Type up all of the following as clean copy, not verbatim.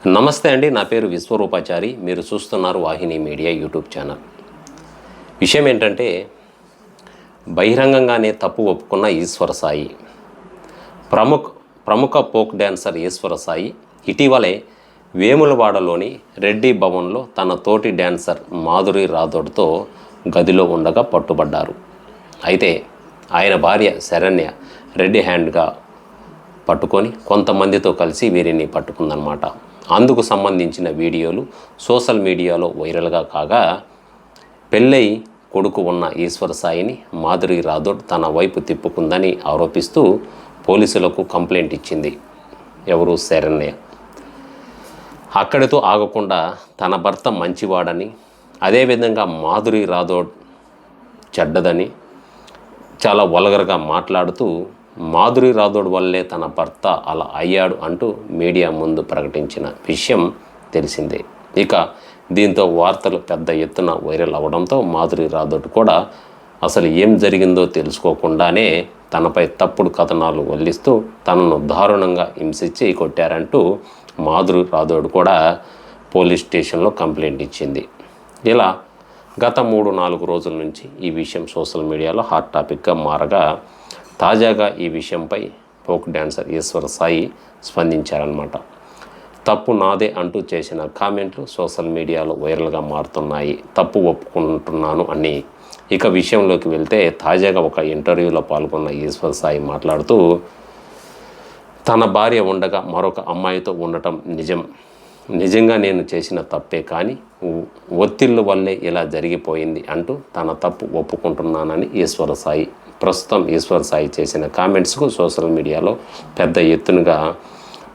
నమస్తే అండి, నా పేరు విశ్వరూపాచారి. మీరు చూస్తున్నారు వాహిని మీడియా యూట్యూబ్ ఛానల్. విషయం ఏంటంటే, బహిరంగంగానే తప్పు ఒప్పుకున్న ఈశ్వర సాయి. ప్రముఖ ఫోక్ డ్యాన్సర్ ఈశ్వర సాయి ఇటీవలే వేములవాడలోని రెడ్డి భవన్లో తన తోటి డ్యాన్సర్ మాధురి రాథోడ్తో గదిలో ఉండగా పట్టుబడ్డారు. అయితే ఆయన భార్య శరణ్య రెడ్డి హ్యాండ్గా పట్టుకొని కొంతమందితో కలిసి వీరిని పట్టుకుందన్నమాట. అందుకు సంబంధించిన వీడియోలు సోషల్ మీడియాలో వైరల్గా కాగా, పెళ్ళై కొడుకు ఉన్న ఈశ్వర సాయిని మాధురి రాథోడ్ తన వైపు తిప్పుకుందని ఆరోపిస్తూ పోలీసులకు కంప్లైంట్ ఇచ్చింది. ఎవరు? శరణ్య. అక్కడితో ఆగకుండా తన భర్త మంచివాడని, అదేవిధంగా మాధురి రాథోడ్ చెడ్డదని చాలా వల్గర్గా మాట్లాడుతూ మాధురి రాథోడ్ వల్లే తన భర్త అలా అయ్యాడు అంటూ మీడియా ముందు ప్రకటించిన విషయం తెలిసిందే. ఇక దీంతో వార్తలు పెద్ద ఎత్తున వైరల్ అవ్వడంతో మాధురి రాథోడ్ కూడా అసలు ఏం జరిగిందో తెలుసుకోకుండానే తనపై తప్పుడు కథనాలు వల్లిస్తూ తనను దారుణంగా హింసించి కొట్టారంటూ మాధురి రాథోడ్ కూడా పోలీస్ స్టేషన్లో కంప్లైంట్ ఇచ్చింది. ఇలా గత 3-4 రోజుల నుంచి ఈ విషయం సోషల్ మీడియాలో హాట్ టాపిక్గా మారగా, తాజాగా ఈ విషయంపై ఫోక్ డ్యాన్సర్ ఈశ్వర సాయి స్పందించారన్నమాట. తప్పు నాదే అంటూ చేసిన కామెంట్లు సోషల్ మీడియాలో వైరల్గా మారుతున్నాయి. తప్పు ఒప్పుకుంటున్నాను అని. ఇక విషయంలోకి వెళ్తే, తాజాగా ఒక ఇంటర్వ్యూలో పాల్గొన్న ఈశ్వర సాయి మాట్లాడుతూ, తన భార్య ఉండగా మరొక అమ్మాయితో ఉండటం నిజంగా నేను చేసిన తప్పే, కానీ ఒత్తిళ్ళు వల్లే ఇలా జరిగిపోయింది అంటూ తన తప్పు ఒప్పుకుంటున్నానని ఈశ్వర సాయి. ప్రస్తుతం ఈశ్వర సాయి చేసిన కామెంట్స్కు సోషల్ మీడియాలో పెద్ద ఎత్తునగా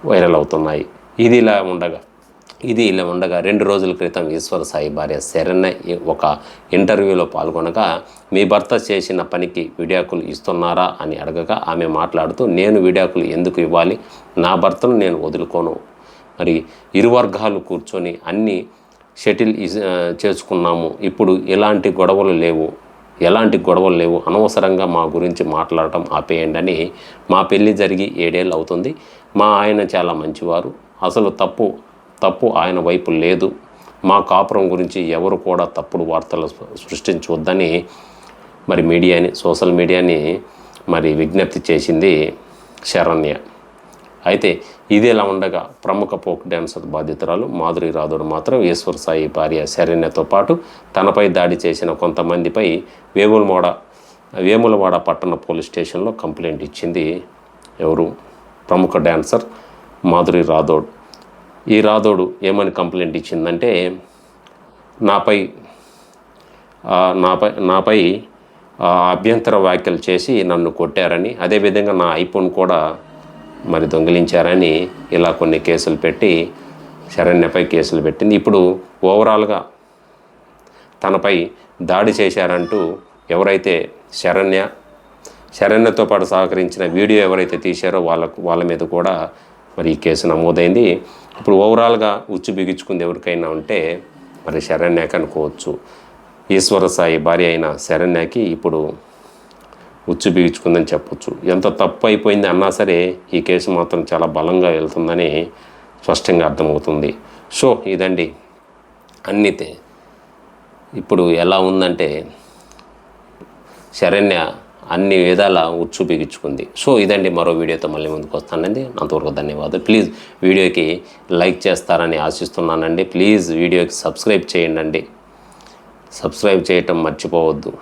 వైరల్ అవుతున్నాయి. ఇది ఇలా ఉండగా 2 రోజుల క్రితం ఈశ్వర సాయి భార్య శరణ్య ఒక ఇంటర్వ్యూలో పాల్గొనగా, మీ భర్త చేసిన పనికి విడాకులు ఇస్తున్నారా అని అడగగా ఆమె మాట్లాడుతూ, నేను విడాకులు ఎందుకు ఇవ్వాలి? నా భర్తను నేను వదులుకోను. మరి ఇరు వర్గాలు కూర్చొని అన్నీ షటిల్ చేసుకున్నాము. ఇప్పుడు ఎలాంటి గొడవలు లేవు. అనవసరంగా మా గురించి మాట్లాడటం ఆపేయండి అని. మా పెళ్ళి జరిగి 7 ఏళ్ళు అవుతుంది. మా ఆయన చాలా మంచివారు. అసలు తప్పు ఆయన వైపు లేదు. మా కాపురం గురించి ఎవరు కూడా తప్పుడు వార్తలు సృష్టించవద్దని సోషల్ మీడియాని విజ్ఞప్తి చేసింది శరణ్య. అయితే ఇది ఎలా ఉండగా, ప్రముఖ ఫోక్ డ్యాన్సర్ బాధితురాలు మాధురి రాథోడ్ మాత్రం ఈశ్వర సాయి భార్య శరణ్యతో పాటు తనపై దాడి చేసిన కొంతమందిపై వేములవాడ పట్టణ పోలీస్ స్టేషన్లో కంప్లైంట్ ఇచ్చింది. ఎవరు? ప్రముఖ డ్యాన్సర్ మాధురి రాథోడ్. ఈ రాథోడ్ ఏమని కంప్లైంట్ ఇచ్చిందంటే, నాపై అభ్యంతర వ్యాఖ్యలు చేసి నన్ను కొట్టారని, అదేవిధంగా నా ఐఫోన్ కూడా దొంగిలించారని ఇలా కొన్ని కేసులు పెట్టి శరణ్యపై కేసులు పెట్టింది. ఇప్పుడు ఓవరాల్గా తనపై దాడి చేశారంటూ ఎవరైతే శరణ్యతో పాటు సహకరించిన వీడియో ఎవరైతే తీశారో వాళ్ళ మీద కూడా ఈ కేసు నమోదైంది. ఇప్పుడు ఓవరాల్గా ఉచ్చు బిగించుకుంది ఎవరికైనా ఉంటే శరణ్యకి అనుకోవచ్చు. ఈశ్వర సాయి భార్య అయిన శరణ్యకి ఇప్పుడు ఉచ్చు బిగించుకుందని చెప్పొచ్చు. ఎంత తప్పు అయిపోయింది అన్నా సరే ఈ కేసు మాత్రం చాలా బలంగా వెళ్తుందని స్పష్టంగా అర్థమవుతుంది. సో ఇదండి అన్నితే. ఇప్పుడు ఎలా ఉందంటే, శరణ్య అన్ని విధాల ఉచ్చు బిగించుకుంది. సో ఇదండి, మరో వీడియోతో మళ్ళీ ముందుకు వస్తానండి. అంతవరకు ధన్యవాదాలు. ప్లీజ్ వీడియోకి లైక్ చేస్తారని ఆశిస్తున్నానండి. ప్లీజ్ వీడియోకి సబ్స్క్రైబ్ చేయండి. సబ్స్క్రైబ్ చేయటం మర్చిపోవద్దు.